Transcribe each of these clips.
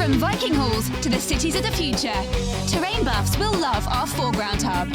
From Viking halls to the cities of the future, terrain buffs will love our foreground hub.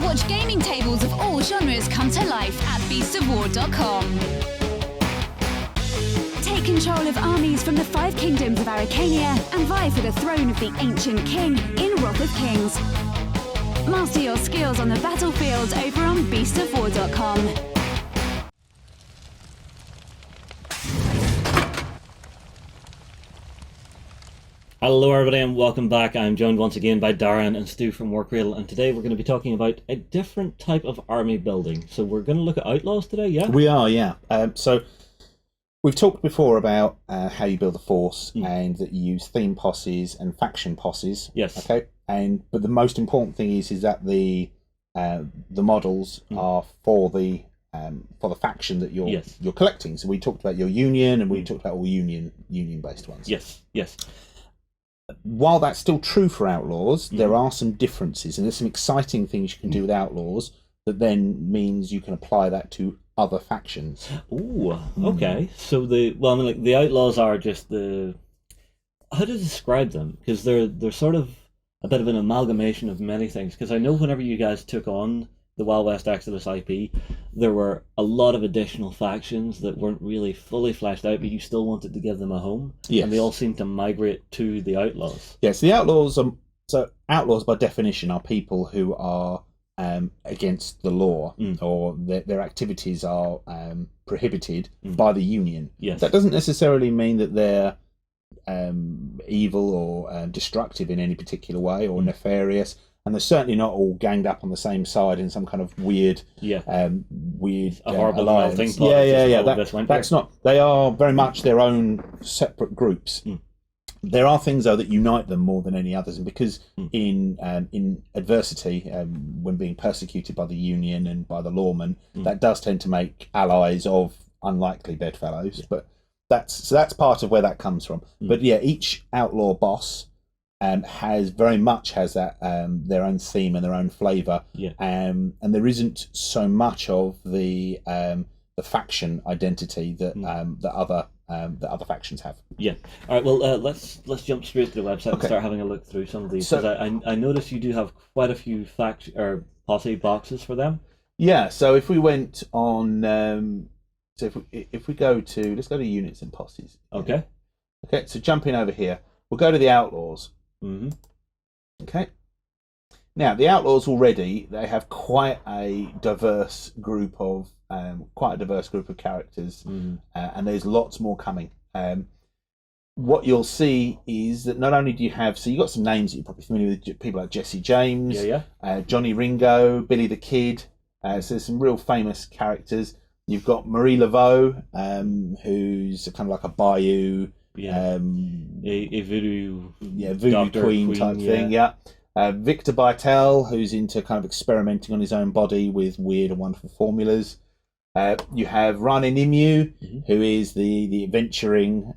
Watch gaming tables of all genres come to life at beastsofwar.com. Take control of armies from the 5 kingdoms of Araucania and vie for the throne of the ancient king in Wrath of Kings. Master your skills on the battlefield over on beastsofwar.com. Hello everybody and welcome back. I'm joined once again by Darren and Stu from Warcradle, and today we're going to be talking about a different type of army building. So we're going to look at Outlaws today, yeah? We are, yeah. So we've talked before about how you build a force and that you use theme posses and faction posses. Yes. Okay. But the most important thing is that the models are for the faction that you're collecting. So we talked about your union, and we talked about all union based ones. Yes. Yes. While that's still true for Outlaws, there are some differences, and there's some exciting things you can do with Outlaws that then means you can apply that to other factions. Ooh, okay. So the Outlaws are just how to describe them? Because they're sort of a bit of an amalgamation of many things. Because I know whenever you guys took on the Wild West Exodus IP, there were a lot of additional factions that weren't really fully fleshed out, but you still wanted to give them a home. Yes. And they all seem to migrate to the Outlaws. Yes, the Outlaws Outlaws by definition are people who are against the law, or their activities are prohibited by the Union. Yes. That doesn't necessarily mean that they're evil or destructive in any particular way or nefarious. And they're certainly not all ganged up on the same side in some kind of weird horrible alliance. Thing. That's not. They are very much their own separate groups. There are things though that unite them more than any others, and because in adversity, when being persecuted by the Union and by the lawmen, that does tend to make allies of unlikely bedfellows. But that's part of where that comes from. But yeah, each outlaw boss has that their own theme and their own flavour, and there isn't so much of the faction identity that that other factions have. Yeah. All right. Well, let's jump straight to the website and start having a look through some of these. So I noticed you do have quite a few posse boxes for them. Yeah. So if we went on, if we go to, let's go to units and posses. Okay. Okay. So jumping over here, we'll go to the Outlaws. Okay. Now the Outlaws already, they have quite a diverse group of characters, and there's lots more coming. What you'll see is that not only do you have, so you've got some names that you're probably familiar with, people like Jesse James, Johnny Ringo, Billy the Kid. So there's some real famous characters. You've got Marie Laveau, who's kind of like a bayou. A voodoo queen type thing. Victor Bytel, who's into kind of experimenting on his own body with weird and wonderful formulas. You have Rani Nimue, who is the adventuring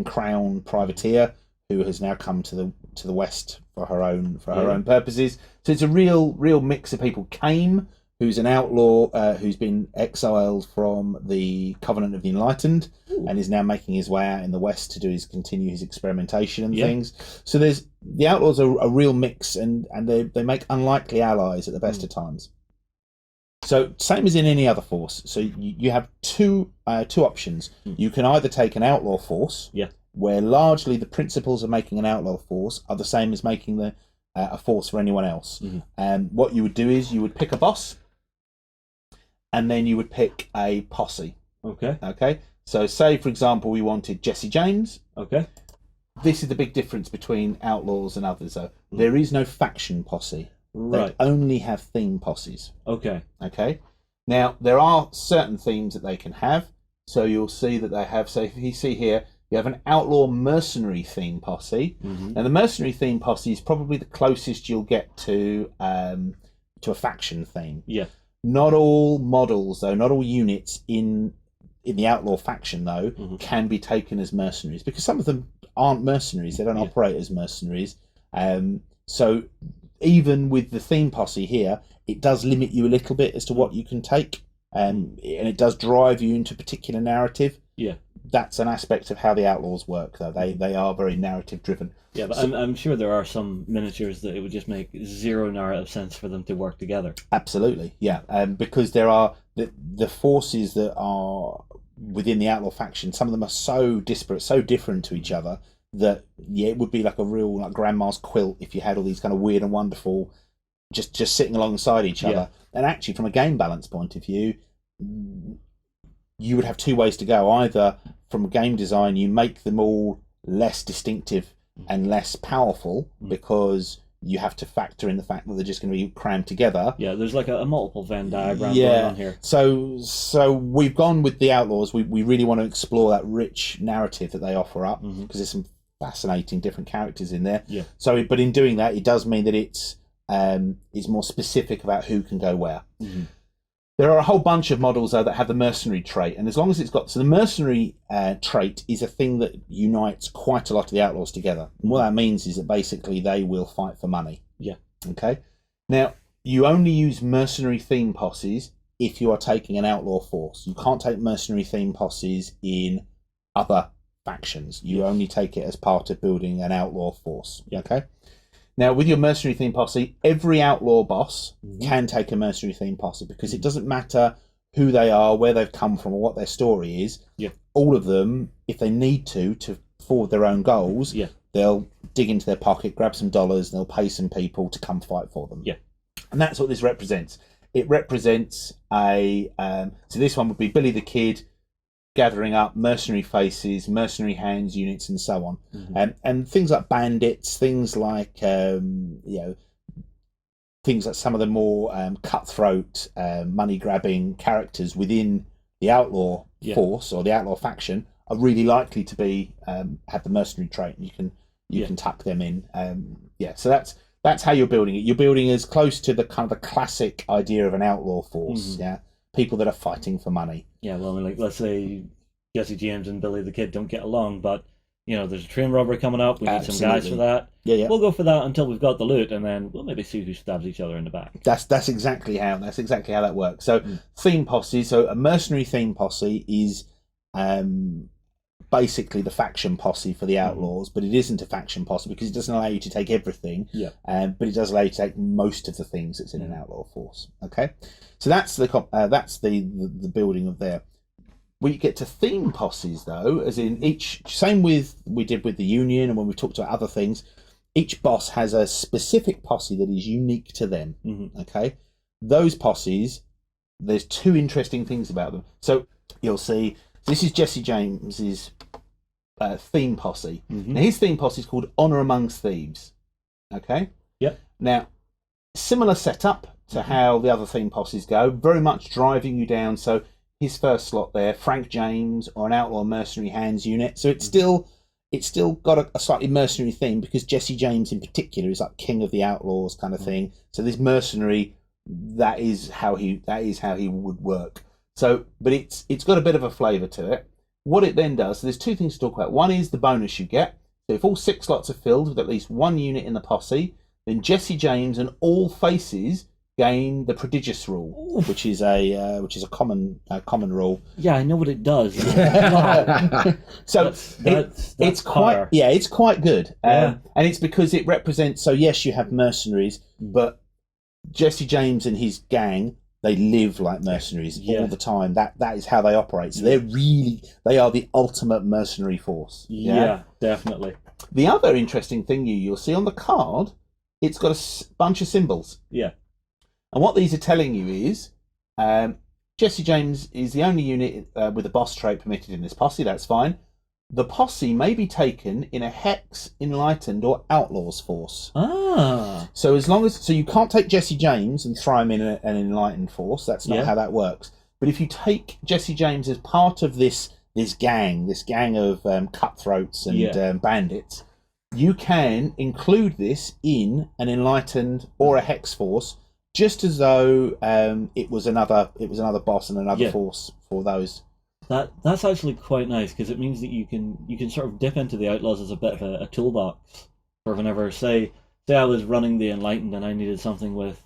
crown privateer who has now come to the west for her own purposes. So it's a real mix of people. Kame, who's an outlaw who's been exiled from the Covenant of the Enlightened and is now making his way out in the West to continue his experimentation and things. So the Outlaws are a real mix, and they make unlikely allies at the best of times. So same as in any other force. So you have two options. You can either take an outlaw force, where largely the principles of making an outlaw force are the same as making a force for anyone else. And what you would do is you would pick a boss, and then you would pick a posse. Okay. So say, for example, we wanted Jesse James. Okay. This is the big difference between Outlaws and others, though. There is no faction posse. Right. They only have theme posses. Okay. Now, there are certain themes that they can have. So you'll see that they have, so if you see here, you have an outlaw mercenary theme posse. Now, the mercenary theme posse is probably the closest you'll get to a faction theme. Yeah. Not all models, though, not all units in the outlaw faction, though, can be taken as mercenaries, because some of them aren't mercenaries. They don't operate as mercenaries. So even with the theme posse here, it does limit you a little bit as to what you can take, and it does drive you into a particular narrative. Yeah. that's an aspect of how the Outlaws work, though. They are very narrative driven. Yeah, but I'm sure there are some miniatures that it would just make zero narrative sense for them to work together. Absolutely, yeah. Because there are the forces that are within the Outlaw faction. Some of them are so disparate, so different to each other that it would be like a real like grandma's quilt if you had all these kind of weird and wonderful just sitting alongside each other. And actually, from a game balance point of view, you would have two ways to go. Either from game design, you make them all less distinctive and less powerful because you have to factor in the fact that they're just going to be crammed together. Yeah, there's like a multiple Venn diagram going on here. So we've gone with the Outlaws. We really want to explore that rich narrative that they offer up because there's some fascinating different characters in there. Yeah. So, but in doing that, it does mean that it's more specific about who can go where. There are a whole bunch of models though that have the mercenary trait, and as long as it's got the mercenary trait is a thing that unites quite a lot of the Outlaws together. And what that means is that basically they will fight for money. Yeah. Okay. Now you only use mercenary theme posses if you are taking an outlaw force. You can't take mercenary theme posses in other factions. You only take it as part of building an outlaw force. Okay. Now, with your mercenary theme posse, every outlaw boss can take a mercenary theme posse because it doesn't matter who they are, where they've come from, or what their story is. Yeah. All of them, if they need to forward their own goals, they'll dig into their pocket, grab some dollars, and they'll pay some people to come fight for them. Yeah. And that's what this represents. It represents so this one would be Billy the Kid gathering up mercenary faces, mercenary hands, units, and so on, and things like bandits, things like things like some of the more cutthroat, money grabbing characters within the outlaw force or the outlaw faction are really likely to be have the mercenary trait. And you can tuck them in. So that's how you're building it. You're building as close to the kind of the classic idea of an outlaw force. People that are fighting for money. Yeah, well, I mean, like, let's say Jesse James and Billy the Kid don't get along, but, there's a train robbery coming up, we need some guys for that. Yeah. We'll go for that until we've got the loot, and then we'll maybe see who stabs each other in the back. That's exactly how that works. So theme posse, so a mercenary theme posse is basically the faction posse for the Outlaws, but it isn't a faction posse because it doesn't allow you to take everything, but it does allow you to take most of the things that's in an outlaw force. Okay, so that's the building of there. We get to theme posses though, as in same with we did with the Union and when we talked about other things, each boss has a specific posse that is unique to them. Okay, those posses, there's two interesting things about them. So you'll see this is Jesse James's theme posse. Now his theme posse is called Honor Amongst Thieves. Okay. Yep. Now, similar setup to how the other theme posses go, very much driving you down. So his first slot there, Frank James or an outlaw mercenary hands unit. So it's still got a slightly mercenary theme because Jesse James in particular is like king of the outlaws kind of thing. So this mercenary, that is how he would work. So, but it's got a bit of a flavour to it. What it then does, so there's two things to talk about. One is the bonus you get. So if all 6 slots are filled with at least one unit in the posse, then Jesse James and all faces gain the prodigious rule, which is a common rule. Yeah, I know what it does. So that's it's quite good, and it's because it represents. So yes, you have mercenaries, but Jesse James and his gang, they live like mercenaries all the time. That is how they operate. So they are the ultimate mercenary force. Yeah, definitely. The other interesting thing you'll see on the card, it's got a bunch of symbols. Yeah. And what these are telling you is Jesse James is the only unit with a boss trait permitted in this posse. That's fine. The posse may be taken in a Hex, Enlightened, or Outlaws force. So so you can't take Jesse James and throw him in an Enlightened force. That's not how that works. But if you take Jesse James as part of this gang of cutthroats and bandits, you can include this in an Enlightened or a Hex force, just as though it was another boss and another force for those. That's actually quite nice because it means that you can sort of dip into the Outlaws as a bit of a toolbox for whenever say I was running the Enlightened and I needed something with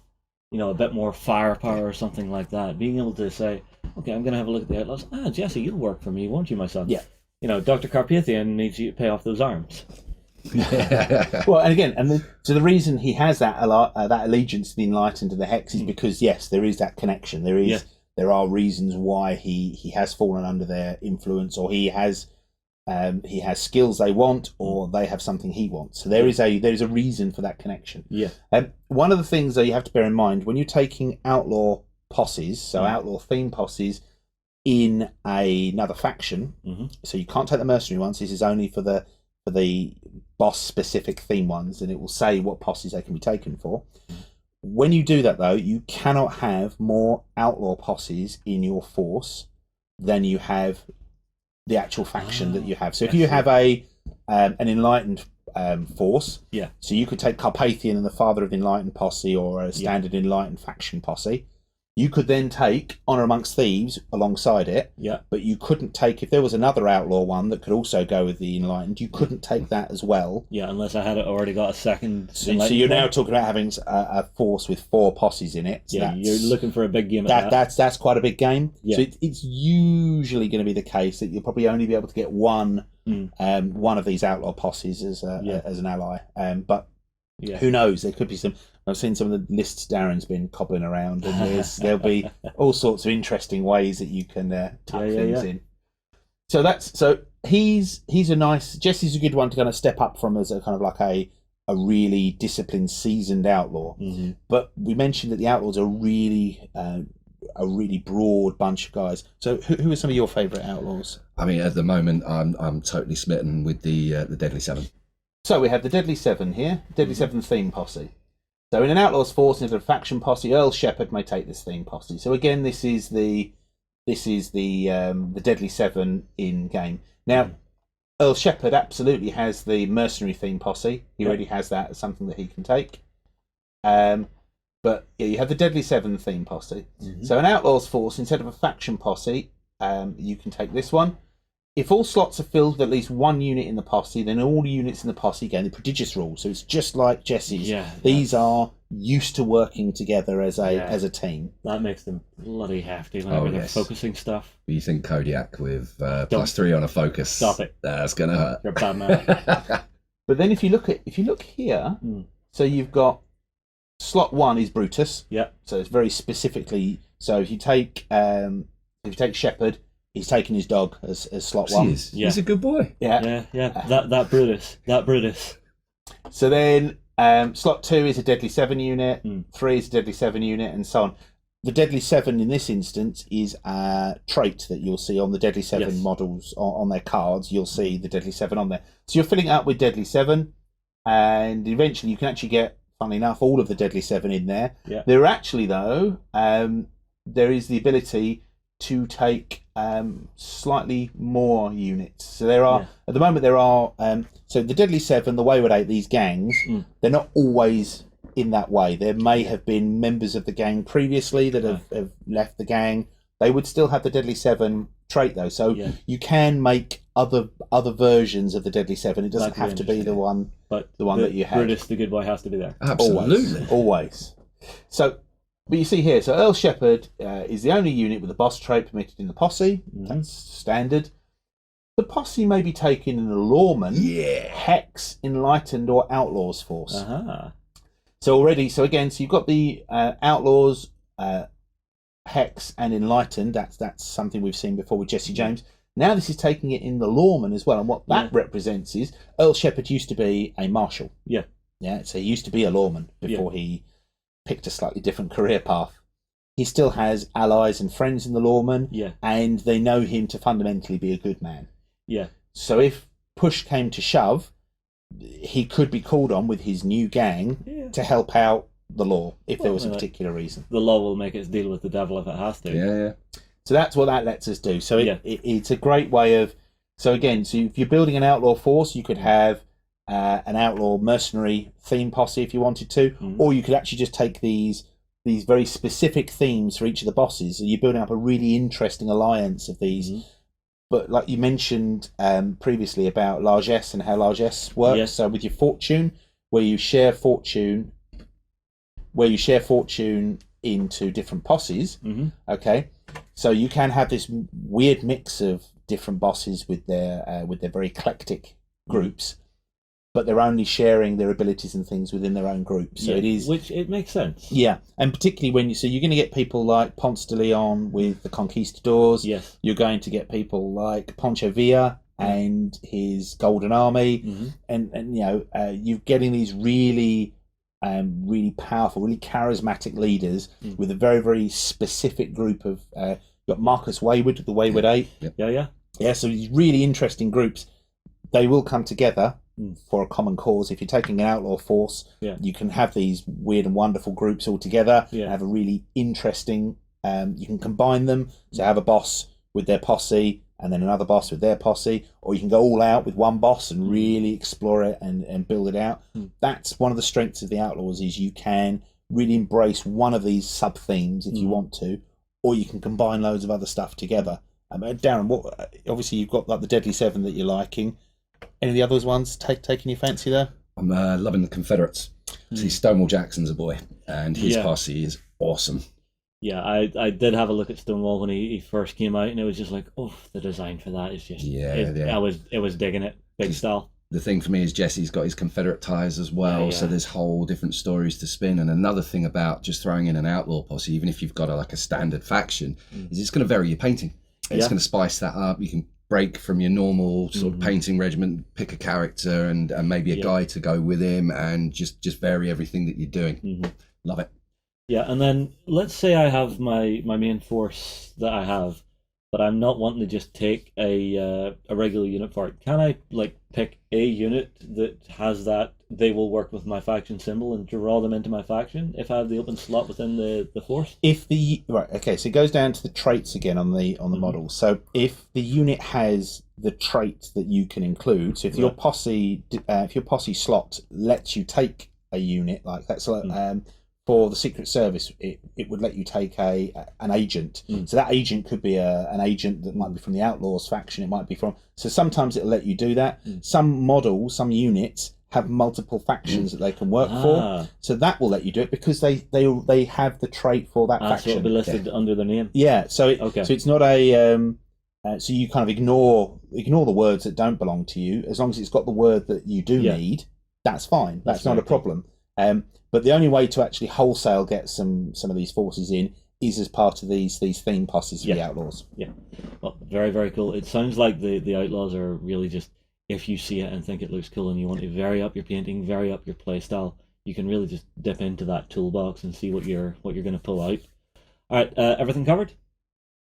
a bit more firepower or something like that. Being able to say, okay, I'm going to have a look at the Outlaws. Jesse, you'll work for me, won't you, my son? Yeah. Dr. Carpathian needs you to pay off those arms. Well, and again, so the reason he has that allegiance to the Enlightened and the Hex is because yes, there is that connection. There are reasons why he has fallen under their influence, or he has skills they want, or they have something he wants. So there is a reason for that connection. Yeah. One of the things that you have to bear in mind when you're taking outlaw posses, so outlaw theme posses, in another faction, so you can't take the mercenary ones. This is only for the boss specific theme ones, and it will say what posses they can be taken for. When you do that, though, you cannot have more outlaw posses in your force than you have the actual faction that you have. So if you have an enlightened force, so you could take Carpathian and the Father of the Enlightened posse, or a standard enlightened faction posse. You could then take Honor Amongst Thieves alongside it, but you couldn't take, if there was another outlaw one that could also go with the Enlightened, you couldn't take that as well. Yeah, unless I had already got a second. So you're now talking about having a force with 4 posses in it. So you're looking for a big game at that. That's quite a big game. Yeah. So it's usually going to be the case that you'll probably only be able to get one of these outlaw posses as an ally. But who knows? There could be some. I've seen some of the lists Darren's been cobbling around, and there'll be all sorts of interesting ways that you can tuck things in. So he's a nice. Jesse's a good one to kind of step up from as a kind of like a really disciplined, seasoned outlaw. But we mentioned that the Outlaws are really a really broad bunch of guys. So who are some of your favourite Outlaws? I mean, at the moment, I'm totally smitten with the Deadly Seven. So we have the Deadly Seven here, Deadly Seven theme posse. So in an Outlaws force, instead of faction posse, Earl Shepherd may take this theme posse. So again, this is the Deadly Seven in game. Now, Earl Shepherd absolutely has the mercenary theme posse. He already has that as something that he can take. But you have the Deadly Seven theme posse. So an Outlaws force, instead of a faction posse, you can take this one. If all slots are filled with at least one unit in the posse, then all the units in the posse gain the prodigious rule. So it's just like Jesse's. These are used to working together as a team. That makes them bloody hefty whenever they're focusing stuff. You think Kodiak with +3 on a focus? Stop it. That's gonna hurt. You're a bad man. But then if you look here, so you've got slot 1 is Brutus. So it's very specifically. So if you take Shepherd, he's taking his dog as slot 1. He's a good boy. That Brutus. So then slot 2 is a Deadly 7 unit, 3 is a Deadly 7 unit, and so on. The Deadly 7 in this instance is a trait that you'll see on the Deadly 7 models on their cards. You'll see the Deadly 7 on there. So you're filling it up with Deadly 7, and eventually you can actually get, funnily enough, all of the Deadly 7 in there. There are actually, though, there is the ability to take slightly more units. So there are at the moment so the Deadly 7, the Wayward 8, these gangs, they're not always in that way. There may have been members of the gang previously that have left the gang. They would still have the Deadly 7 trait though. So you can make other versions of the Deadly 7. It doesn't have to be the one that you have. Brutus the good boy has to be there. Absolutely. Always. So but you see here, so Earl Shepherd is the only unit with a boss trait permitted in the posse. That's standard. The posse may be taken in a lawman, hex, enlightened, or outlaws force. So you've got the outlaws, hex, and enlightened. That's something we've seen before with Jesse James. Now this is taking it in the lawman as well, and what that represents is Earl Shepherd used to be a marshal. So he used to be a lawman before he picked a slightly different career path. He still has allies and friends in the lawman, and they know him to fundamentally be a good man. So if push came to shove, he could be called on with his new gang to help out the law if there was a particular reason. The law will make its deal with the devil if it has to. So that's what that lets us do. So it's a great way of. So again, if you're building an outlaw force, you could have an outlaw mercenary theme posse if you wanted to, or you could actually just take these very specific themes for each of the bosses, and you're building up a really interesting alliance of these. But like you mentioned previously about largesse and how largesse works, so with your fortune, where you share fortune into different posses, okay, so you can have this weird mix of different bosses with their very eclectic groups, but they're only sharing their abilities and things within their own group. So it is, which it makes sense. Yeah, and particularly when you're going to get people like Ponce de Leon with the Conquistadors. Yes. You're going to get people like Pancho Villa and his Golden Army, and you're getting these really powerful, really charismatic leaders with a very, very specific group of. You've got Marcus Wayward, the Wayward Eight. Yeah. So these really interesting groups, they will come together for a common cause. If you're taking an outlaw force, you can have these weird and wonderful groups all together. Have a really interesting. You can combine them to have a boss with their posse, and then another boss with their posse, or you can go all out with one boss and really explore it and build it out. That's one of the strengths of the Outlaws, is you can really embrace one of these sub themes if you want to, or you can combine loads of other stuff together. Darren, obviously you've got like the Deadly Seven that you're liking. Any of the other ones taking your fancy there? I'm loving the Confederates. See, Stonewall Jackson's a boy, and his posse is awesome. Yeah, I did have a look at Stonewall when he first came out, and it was just like, oh, the design for that is just it was digging it, big style. The thing for me is Jesse's got his Confederate ties as well, so there's whole different stories to spin. And another thing about just throwing in an outlaw posse, even if you've got a standard faction, is it's going to vary your painting. It's going to spice that up. You can break from your normal sort of painting regimen, pick a character and maybe a guy to go with him, and just vary everything that you're doing. Love it. Yeah, and then let's say I have my main force that I have, but I'm not wanting to just take a regular unit for it. Can I pick a unit that has that they will work with my faction symbol and draw them into my faction if I have the open slot within the force? So it goes down to the traits again on the model. So if the unit has the trait that you can include, so if your posse slot lets you take a unit like that's for the Secret Service, it would let you take an agent. So that agent could be an agent that might be from the Outlaws faction. It might be from. So sometimes it'll let you do that. Some units have multiple factions that they can work for. So that will let you do it because they have the trait for that faction. So it'll be listed under their name. Yeah. So so it's not a. So you kind of ignore the words that don't belong to you. As long as it's got the word that you do need, that's fine. That's not a problem. But the only way to actually wholesale get some of these forces in is as part of these theme posses for the Outlaws. Yeah. Well, very, very cool. It sounds like the Outlaws are really just, if you see it and think it looks cool and you want to vary up your painting, vary up your play style, you can really just dip into that toolbox and see what you're going to pull out. All right, everything covered?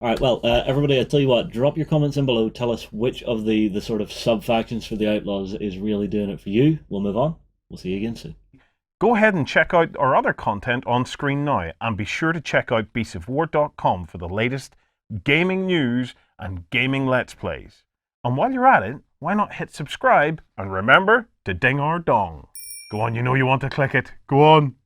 All right, well, everybody, I tell you what, drop your comments in below. Tell us which of the sort of sub-factions for the Outlaws is really doing it for you. We'll move on. We'll see you again soon. Go ahead and check out our other content on screen now, and be sure to check out beastsofwar.com for the latest gaming news and gaming Let's Plays. And while you're at it, why not hit subscribe and remember to ding our dong. Go on, you know you want to click it. Go on.